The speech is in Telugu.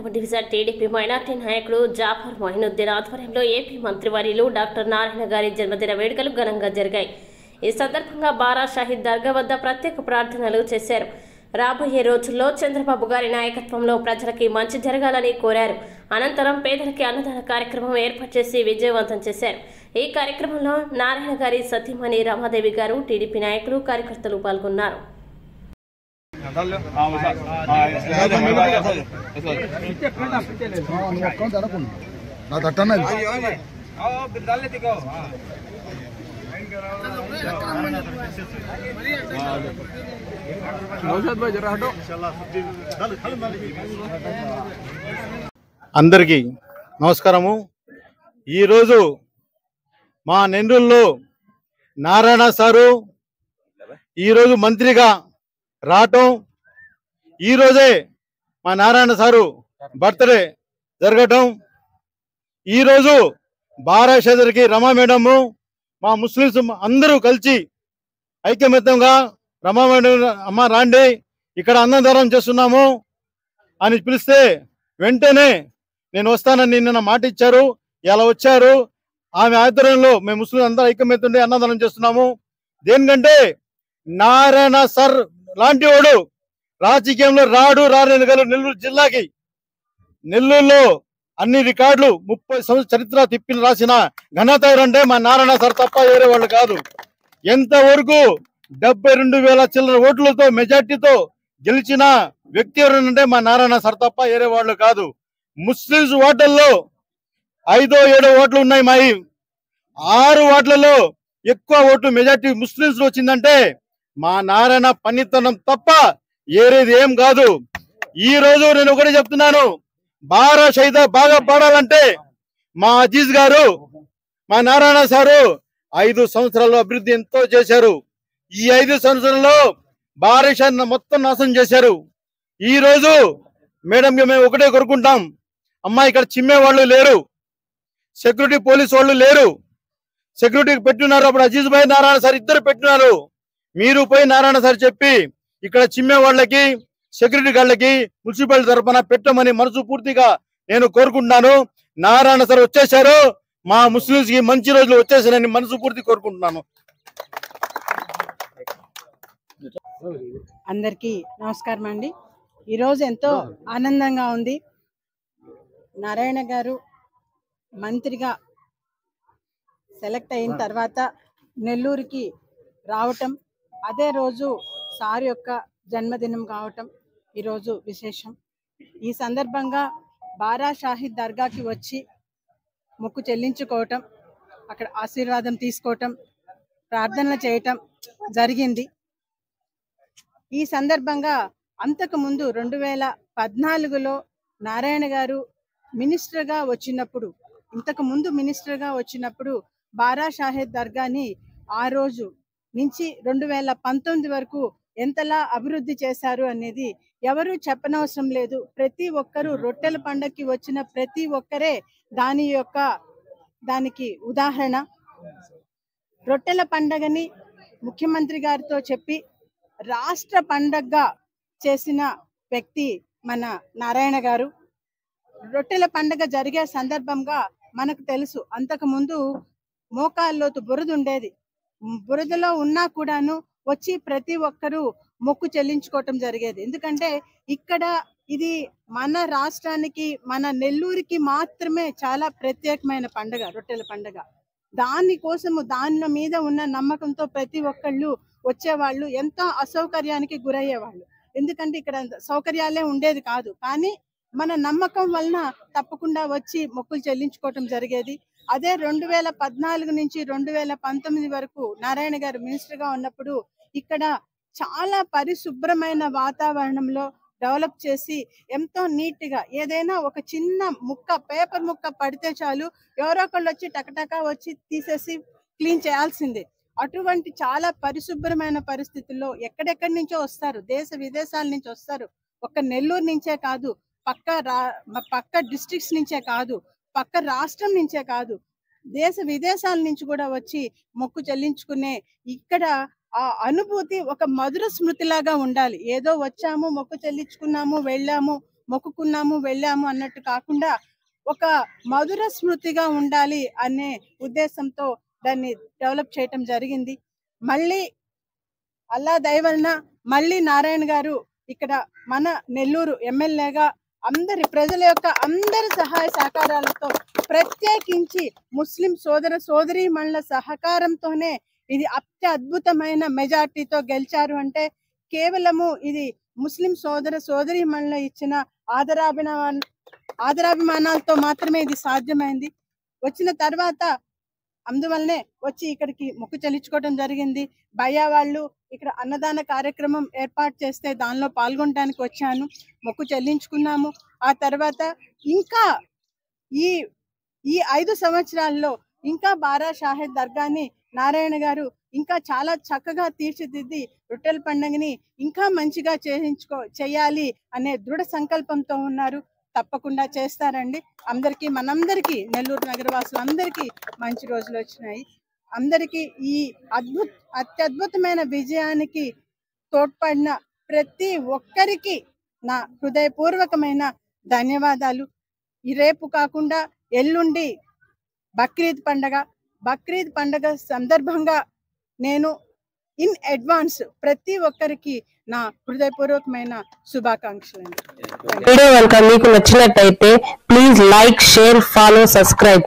9వ డివిజన్ టీడీపీ మైనార్టీ నాయకుడు జాఫర్ మొయినుద్దీన్ ఆధ్వర్యంలో ఏపీ మంత్రివర్యులు డాక్టర్ నారాయణ గారి జన్మదిన వేడుకలు ఘనంగా జరిగాయి. ఈ సందర్భంగా బారా షాహీద్ దర్గా వద్ద ప్రత్యేక ప్రార్థనలు చేశారు. రాబోయే రోజుల్లో చంద్రబాబు గారి నాయకత్వంలో ప్రజలకి మంచి జరగాలని కోరారు. అనంతరం పేదలకి అన్నదాన కార్యక్రమం ఏర్పాటు చేసి విజయవంతం చేశారు. ఈ కార్యక్రమంలో నారాయణ గారి సతీమణి రమాదేవి గారు, టీడీపీ నాయకులు, కార్యకర్తలు పాల్గొన్నారు. అందరికీ నమస్కారము. ఈరోజు మా నెల్లూరులో నారాయణ సారు ఈరోజు మంత్రిగా రావటం, ఈరోజే మా నారాయణ సారు బర్త్డే జరగటం, ఈరోజు బారా షాహీద్కి రమా మేడము మా ముస్లిమ్స్ అందరూ కలిసి ఐక్యమత్యంగా రమా మేడం అమ్మ రాండి ఇక్కడ అన్నదానం చేస్తున్నాము అని పిలిస్తే వెంటనే నేను వస్తానని నిన్న మాట ఇచ్చారు. ఇలా వచ్చారు. ఆమె ఆధ్వర్యంలో మేము ముస్లిం అందరూ ఐక్యమత్యంగా అన్నదానం చేస్తున్నాము. దేనికంటే నారాయణ సార్ లాంటి వాడు రాజకీయంలో రాలేని గల నెల్లూరు జిల్లాకి, నెల్లూరులో అన్ని రికార్డులు 30 సంవత్సరాల చరిత్ర తిప్పి రాసిన ఘనత ఎవరంటే మా నారాయణ సార్ తప్ప వేరే వాళ్ళు కాదు. ఎంతవరకు 72,000 చిల్లర ఓట్లతో మెజార్టీతో గెలిచిన వ్యక్తి ఎవరంటే మా నారాయణ సార్ తప్ప వేరే వాళ్ళు కాదు. ముస్లిమ్స్ ఓట్లలో 5-7 ఓట్లు ఉన్నాయి. మా 6 ఓట్లలో ఎక్కువ ఓట్లు మెజార్టీ ముస్లిమ్స్ వచ్చిందంటే మా నారాయణ పనితనం తప్ప ఏరేది ఏం కాదు. ఈ రోజు నేను ఒకటి చెప్తున్నాను, బారా షాహీద్ బాగా పాడాలంటే మా అజీజ్ గారు, మా నారాయణ సారు 5 సంవత్సరాల్లో అభివృద్ధి ఎంతో చేశారు. ఈ 5 సంవత్సరాల్లో బారా షాహీద్ మొత్తం నాశనం చేశారు. ఈ రోజు మేడంకి మేము ఒకటే కోరుకుంటాం, అమ్మా ఇక్కడ చిమ్మే వాళ్ళు లేరు, సెక్యూరిటీ పోలీస్ వాళ్ళు లేరు, సెక్యూరిటీ పెట్టినారు. అప్పుడు అజీజ్ భాయ్ నారాయణ సార్ ఇద్దరు పెట్టినారు. మీరు పోయి నారాయణ సార్ చెప్పి ఇక్కడ చిమ్మే వాళ్ళకి, సెక్యూరిటీ గార్డులకి మున్సిపాలిటీ తరఫున పెట్టమని మనసు పూర్తిగా నేను కోరుకుంటున్నాను. నారాయణ సార్ వచ్చేసారు, మా ముస్లింస్ కి మంచి రోజులు వచ్చేసారని మనసు పూర్తి కోరుకుంటున్నాను. అందరికీ నమస్కారం అండి. ఈరోజు ఎంతో ఆనందంగా ఉంది. నారాయణ గారు మంత్రిగా సెలెక్ట్ అయిన తర్వాత నెల్లూరుకి రావటం, అదే రోజు సార్ యొక్క జన్మదినం కావటం ఈరోజు విశేషం. ఈ సందర్భంగా బారా షాహీద్ దర్గాకి వచ్చి మొక్కు చెల్లించుకోవటం, అక్కడ ఆశీర్వాదం తీసుకోవటం, ప్రార్థనలు చేయటం జరిగింది. ఈ సందర్భంగా అంతకుముందు 2014లో నారాయణ గారు మినిస్టర్గా వచ్చినప్పుడు, ఇంతకుముందు మినిస్టర్గా వచ్చినప్పుడు బారా షాహీద్ దర్గాని ఆ రోజు నుంచి 2019 వరకు ఎంతలా అభివృద్ధి చేశారు అనేది ఎవరు చెప్పనవసరం లేదు. ప్రతి ఒక్కరూ రొట్టెల పండగకి వచ్చిన ప్రతి ఒక్కరే దానికి ఉదాహరణ. రొట్టెల పండగని ముఖ్యమంత్రి గారితో చెప్పి రాష్ట్ర పండగగా చేసిన వ్యక్తి మన నారాయణ గారు. రొట్టెల పండగ జరిగే సందర్భంగా మనకు తెలుసు, అంతకుముందు మోకాల్లోతు బురద ఉండేది. బురదలో ఉన్నా కూడాను వచ్చి ప్రతి ఒక్కరూ మొక్కు చెల్లించుకోవటం జరిగేది. ఎందుకంటే ఇక్కడ ఇది మన రాష్ట్రానికి, మన నెల్లూరుకి మాత్రమే చాలా ప్రత్యేకమైన పండుగ రొట్టెల పండుగ. దానికోసము దాని మీద ఉన్న నమ్మకంతో ప్రతి ఒక్కళ్ళు వచ్చేవాళ్ళు. ఎంతో అసౌకర్యానికి గురయ్యేవాళ్ళు, ఎందుకంటే ఇక్కడ సౌకర్యాలే ఉండేది కాదు. కానీ మన నమ్మకం వలన తప్పకుండా వచ్చి మొక్కులు చెల్లించుకోవటం జరిగేది. అదే 2014 నుంచి 2019 వరకు నారాయణ గారు మినిస్టర్గా ఉన్నప్పుడు ఇక్కడ చాలా పరిశుభ్రమైన వాతావరణంలో డెవలప్ చేసి ఎంతో నీట్గా, ఏదైనా ఒక చిన్న ముక్క, పేపర్ ముక్క పడితే చాలు ఎవరో ఒకళ్ళు వచ్చి టకటకా వచ్చి తీసేసి క్లీన్ చేయాల్సిందే. అటువంటి చాలా పరిశుభ్రమైన పరిస్థితుల్లో ఎక్కడెక్కడి నుంచో వస్తారు, దేశ విదేశాల నుంచి వస్తారు. ఒక్క నెల్లూరు నుంచే కాదు, పక్క డిస్ట్రిక్ట్స్ నుంచే కాదు, పక్క రాష్ట్రం నుంచే కాదు, దేశ విదేశాల నుంచి కూడా వచ్చి మొక్కు చెల్లించుకునే ఇక్కడ ఆ అనుభూతి ఒక మధుర స్మృతిలాగా ఉండాలి. ఏదో వచ్చాము, మొక్కు చెల్లించుకున్నాము, వెళ్ళాము, మొక్కుకున్నాము వెళ్ళాము అన్నట్టు కాకుండా ఒక మధుర స్మృతిగా ఉండాలి అనే ఉద్దేశంతో దాన్ని డెవలప్ చేయటం జరిగింది. మళ్ళీ అల్లా దయ వలన మళ్ళీ నారాయణ గారు ఇక్కడ మన నెల్లూరు ఎమ్మెల్యేగా ప్రజల యొక్క అందరి సహాయ సహకారాలతో ప్రత్యేకించి ముస్లిం సోదర సోదరీమణుల సహకారంతోనే ఇది అత్యద్భుతమైన మెజార్టీతో గెలిచారు అంటే కేవలము ఇది ముస్లిం సోదర సోదరీమణులు ఇచ్చిన ఆదరాభిమానాలతో మాత్రమే ఇది సాధ్యమైంది. వచ్చిన తర్వాత అందువల్లనే వచ్చి ఇక్కడికి మొక్కు చెల్లించుకోవడం జరిగింది. భయ్యా వాళ్ళు ఇక్కడ అన్నదాన కార్యక్రమం ఏర్పాటు చేస్తే దానిలో పాల్గొనడానికి వచ్చాను, మొక్కు చెల్లించుకున్నాము. ఆ తర్వాత ఇంకా ఈ 5 సంవత్సరాల్లో ఇంకా బారా షాహిద్ దర్గాని నారాయణ గారు ఇంకా చాలా చక్కగా తీర్చిదిద్ది రొట్టెల పండుగని ఇంకా మంచిగా చేయాలి అనే దృఢ సంకల్పంతో ఉన్నారు. తప్పకుండా చేస్తారండి. మనందరికీ నెల్లూరు నగరవాసులందరికీ మంచి రోజులు వచ్చినాయి. అందరికీ ఈ అత్యద్భుతమైన విజయానికి తోడ్పడిన ప్రతి ఒక్కరికి నా హృదయపూర్వకమైన ధన్యవాదాలు. ఈ రేపు కాకుండా ఎల్లుండి బక్రీద్ పండగ సందర్భంగా నేను ఇన్ అడ్వాన్స్ ప్రతి ఒక్కరికి నా హృదయపూర్వకమైన శుభాకాంక్షలు. వీడియో కనుక మీకు నచ్చినట్టయితే please like, share, follow, subscribe.